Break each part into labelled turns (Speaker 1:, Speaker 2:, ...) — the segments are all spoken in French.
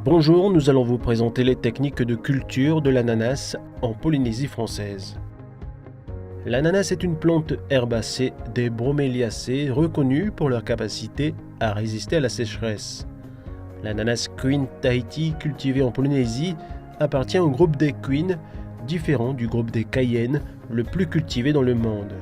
Speaker 1: Bonjour, nous allons vous présenter les techniques de culture de l'ananas en Polynésie française. L'ananas est une plante herbacée des broméliacées reconnue pour leur capacité à résister à la sécheresse. L'ananas Queen Tahiti cultivé en Polynésie appartient au groupe des Queen, différent du groupe des Cayennes, le plus cultivé dans le monde.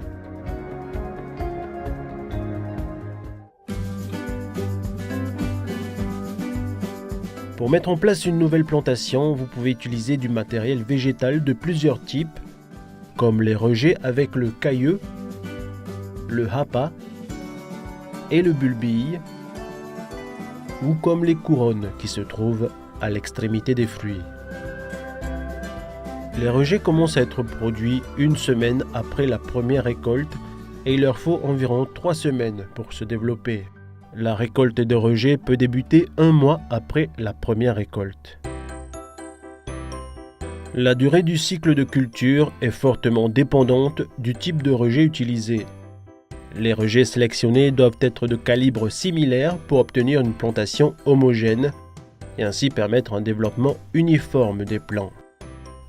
Speaker 1: Pour mettre en place une nouvelle plantation, vous pouvez utiliser du matériel végétal de plusieurs types, comme les rejets avec le cailleux, le hapa et le bulbille, ou comme les couronnes qui se trouvent à l'extrémité des fruits. Les rejets commencent à être produits une semaine après la première récolte et il leur faut environ 3 semaines pour se développer. La récolte de rejets peut débuter 1 mois après la première récolte. La durée du cycle de culture est fortement dépendante du type de rejet utilisé. Les rejets sélectionnés doivent être de calibre similaire pour obtenir une plantation homogène et ainsi permettre un développement uniforme des plants.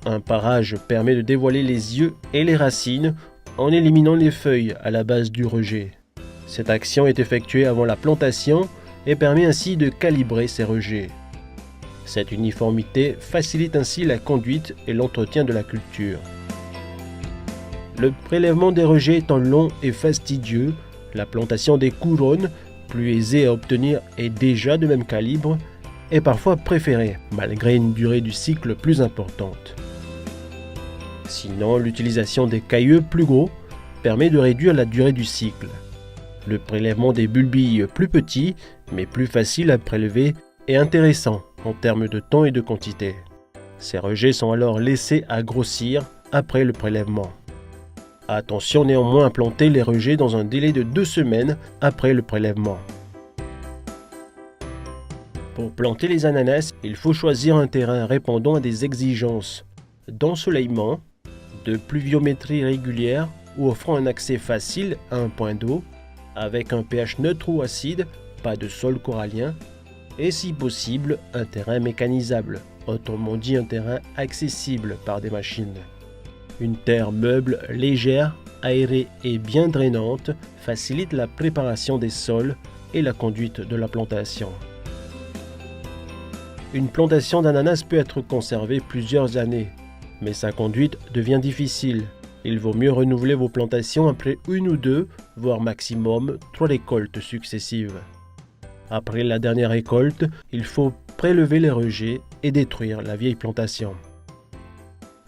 Speaker 1: Un parage permet de dévoiler les yeux et les racines en éliminant les feuilles à la base du rejet. Cette action est effectuée avant la plantation et permet ainsi de calibrer ces rejets. Cette uniformité facilite ainsi la conduite et l'entretien de la culture. Le prélèvement des rejets étant long et fastidieux, la plantation des couronnes, plus aisée à obtenir et déjà de même calibre, est parfois préférée, malgré une durée du cycle plus importante. Sinon, l'utilisation des cailleux plus gros permet de réduire la durée du cycle. Le prélèvement des bulbilles plus petits, mais plus faciles à prélever, est intéressant en termes de temps et de quantité. Ces rejets sont alors laissés à grossir après le prélèvement. Attention néanmoins à planter les rejets dans un délai de 2 semaines après le prélèvement. Pour planter les ananas, il faut choisir un terrain répondant à des exigences d'ensoleillement, de pluviométrie régulière ou offrant un accès facile à un point d'eau, avec un pH neutre ou acide, pas de sol corallien, et si possible, un terrain mécanisable, autrement dit un terrain accessible par des machines. Une terre meuble, légère, aérée et bien drainante facilite la préparation des sols et la conduite de la plantation. Une plantation d'ananas peut être conservée plusieurs années, mais sa conduite devient difficile. Il vaut mieux renouveler vos plantations après 1 ou 2, voire maximum 3 récoltes successives. Après la dernière récolte, il faut prélever les rejets et détruire la vieille plantation.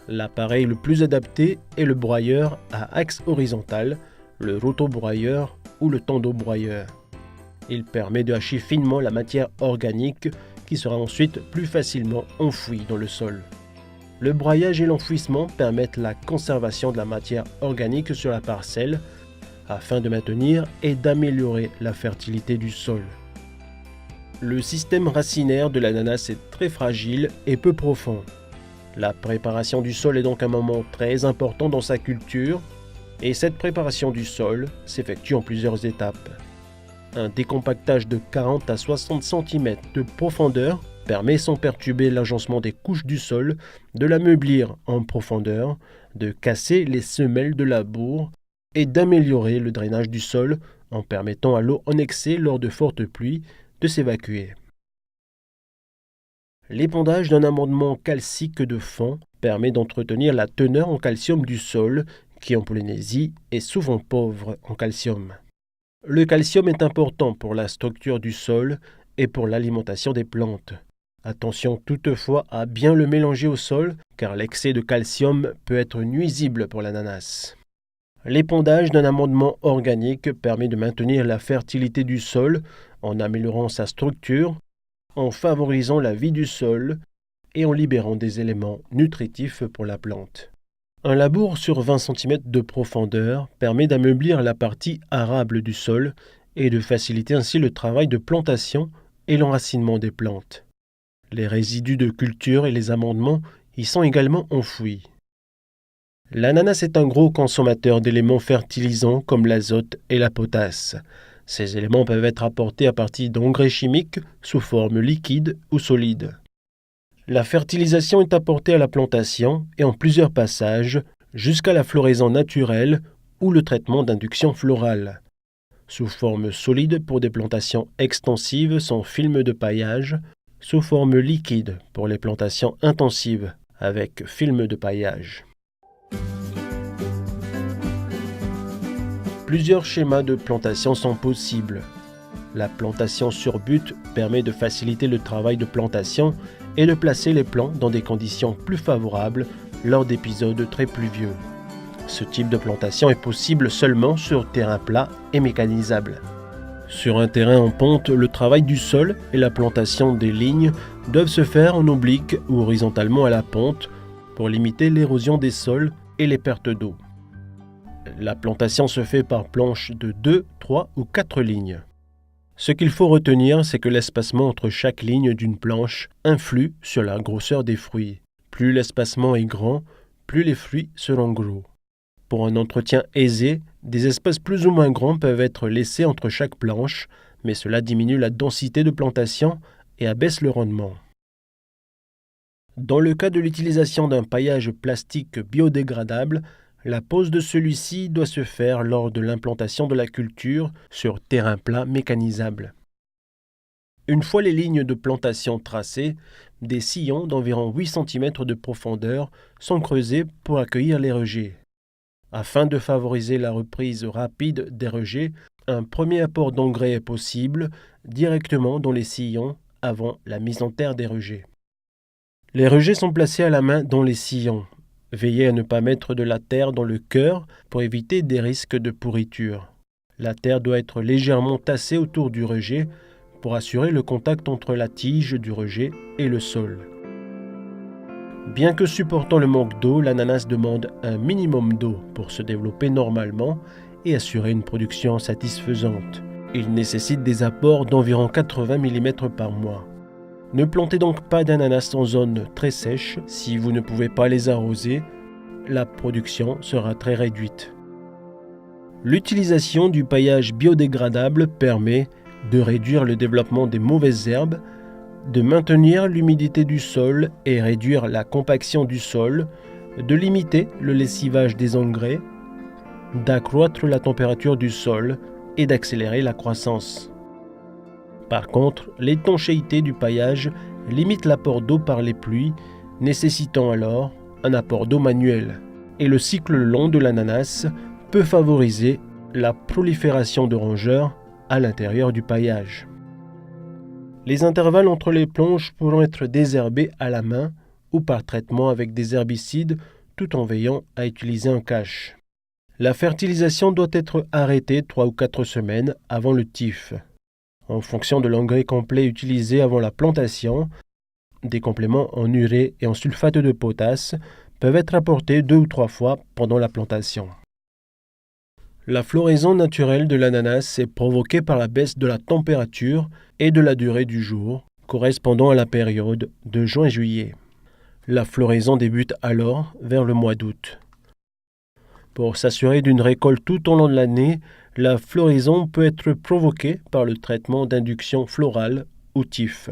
Speaker 1: L'appareil le plus adapté est le broyeur à axe horizontal, le rotobroyeur ou le tendobroyeur. Il permet de hacher finement la matière organique qui sera ensuite plus facilement enfouie dans le sol. Le broyage et l'enfouissement permettent la conservation de la matière organique sur la parcelle afin de maintenir et d'améliorer la fertilité du sol. Le système racinaire de l'ananas est très fragile et peu profond. La préparation du sol est donc un moment très important dans sa culture et cette préparation du sol s'effectue en plusieurs étapes. Un décompactage de 40 à 60 cm de profondeur permet sans perturber l'agencement des couches du sol de l'ameublir en profondeur, de casser les semelles de labour et d'améliorer le drainage du sol en permettant à l'eau en excès lors de fortes pluies de s'évacuer. L'épandage d'un amendement calcique de fond permet d'entretenir la teneur en calcium du sol qui en Polynésie est souvent pauvre en calcium. Le calcium est important pour la structure du sol et pour l'alimentation des plantes. Attention toutefois à bien le mélanger au sol car l'excès de calcium peut être nuisible pour l'ananas. L'épandage d'un amendement organique permet de maintenir la fertilité du sol en améliorant sa structure, en favorisant la vie du sol et en libérant des éléments nutritifs pour la plante. Un labour sur 20 cm de profondeur permet d'ameublir la partie arable du sol et de faciliter ainsi le travail de plantation et l'enracinement des plantes. Les résidus de culture et les amendements y sont également enfouis. L'ananas est un gros consommateur d'éléments fertilisants comme l'azote et la potasse. Ces éléments peuvent être apportés à partir d'engrais chimiques sous forme liquide ou solide. La fertilisation est apportée à la plantation et en plusieurs passages jusqu'à la floraison naturelle ou le traitement d'induction florale. Sous forme solide pour des plantations extensives sans film de paillage, sous forme liquide pour les plantations intensives avec film de paillage. Plusieurs schémas de plantation sont possibles. La plantation sur butte permet de faciliter le travail de plantation et de placer les plants dans des conditions plus favorables lors d'épisodes très pluvieux. Ce type de plantation est possible seulement sur terrain plat et mécanisable. Sur un terrain en pente, le travail du sol et la plantation des lignes doivent se faire en oblique ou horizontalement à la pente pour limiter l'érosion des sols et les pertes d'eau. La plantation se fait par planches de 2, 3 ou 4 lignes. Ce qu'il faut retenir, c'est que l'espacement entre chaque ligne d'une planche influe sur la grosseur des fruits. Plus l'espacement est grand, plus les fruits seront gros. Pour un entretien aisé, des espaces plus ou moins grands peuvent être laissés entre chaque planche, mais cela diminue la densité de plantation et abaisse le rendement. Dans le cas de l'utilisation d'un paillage plastique biodégradable, la pose de celui-ci doit se faire lors de l'implantation de la culture sur terrain plat mécanisable. Une fois les lignes de plantation tracées, des sillons d'environ 8 cm de profondeur sont creusés pour accueillir les rejets. Afin de favoriser la reprise rapide des rejets, un premier apport d'engrais est possible directement dans les sillons avant la mise en terre des rejets. Les rejets sont placés à la main dans les sillons. Veillez à ne pas mettre de la terre dans le cœur pour éviter des risques de pourriture. La terre doit être légèrement tassée autour du rejet pour assurer le contact entre la tige du rejet et le sol. Bien que supportant le manque d'eau, l'ananas demande un minimum d'eau pour se développer normalement et assurer une production satisfaisante. Il nécessite des apports d'environ 80 mm par mois. Ne plantez donc pas d'ananas en zone très sèche. Si vous ne pouvez pas les arroser, la production sera très réduite. L'utilisation du paillage biodégradable permet de réduire le développement des mauvaises herbes, de maintenir l'humidité du sol et réduire la compaction du sol, de limiter le lessivage des engrais, d'accroître la température du sol et d'accélérer la croissance. Par contre, l'étanchéité du paillage limite l'apport d'eau par les pluies, nécessitant alors un apport d'eau manuel. Et le cycle long de l'ananas peut favoriser la prolifération de rongeurs à l'intérieur du paillage. Les intervalles entre les planches pourront être désherbés à la main ou par traitement avec des herbicides tout en veillant à utiliser un cache. La fertilisation doit être arrêtée 3 ou 4 semaines avant le tif. En fonction de l'engrais complet utilisé avant la plantation, des compléments en urée et en sulfate de potasse peuvent être apportés 2 ou 3 fois pendant la plantation. La floraison naturelle de l'ananas est provoquée par la baisse de la température et de la durée du jour, correspondant à la période de juin-juillet. La floraison débute alors vers le mois d'août. Pour s'assurer d'une récolte tout au long de l'année, la floraison peut être provoquée par le traitement d'induction florale ou tif.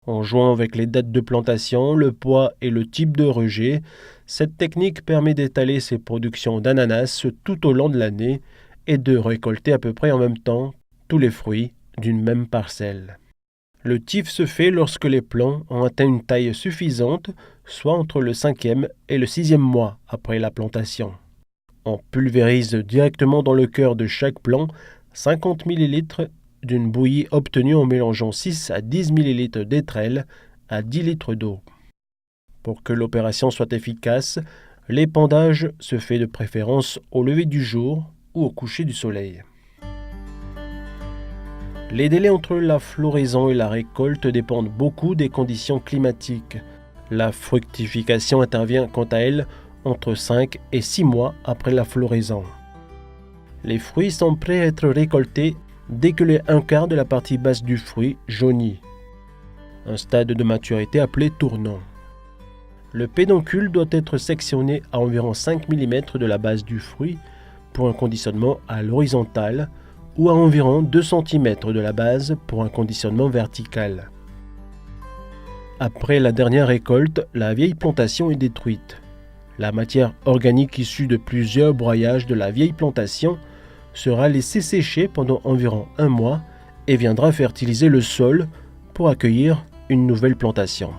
Speaker 1: En jouant avec les dates de plantation, le poids et le type de rejet, cette technique permet d'étaler ses productions d'ananas tout au long de l'année et de récolter à peu près en même temps tous les fruits d'une même parcelle. Le tif se fait lorsque les plants ont atteint une taille suffisante, soit entre le 5e et le 6e mois après la plantation. On pulvérise directement dans le cœur de chaque plant 50 ml d'une bouillie obtenue en mélangeant 6 à 10 ml d'étrel à 10 litres d'eau. Pour que l'opération soit efficace, l'épandage se fait de préférence au lever du jour ou au coucher du soleil. Les délais entre la floraison et la récolte dépendent beaucoup des conditions climatiques. La fructification intervient quant à elle entre 5 et 6 mois après la floraison. Les fruits sont prêts à être récoltés dès que les 1/4 de la partie basse du fruit jaunit, un stade de maturité appelé tournant. Le pédoncule doit être sectionné à environ 5 mm de la base du fruit pour un conditionnement à l'horizontale ou à environ 2 cm de la base pour un conditionnement vertical. Après la dernière récolte, la vieille plantation est détruite. La matière organique issue de plusieurs broyages de la vieille plantation sera laissée sécher pendant environ 1 mois et viendra fertiliser le sol pour accueillir une nouvelle plantation.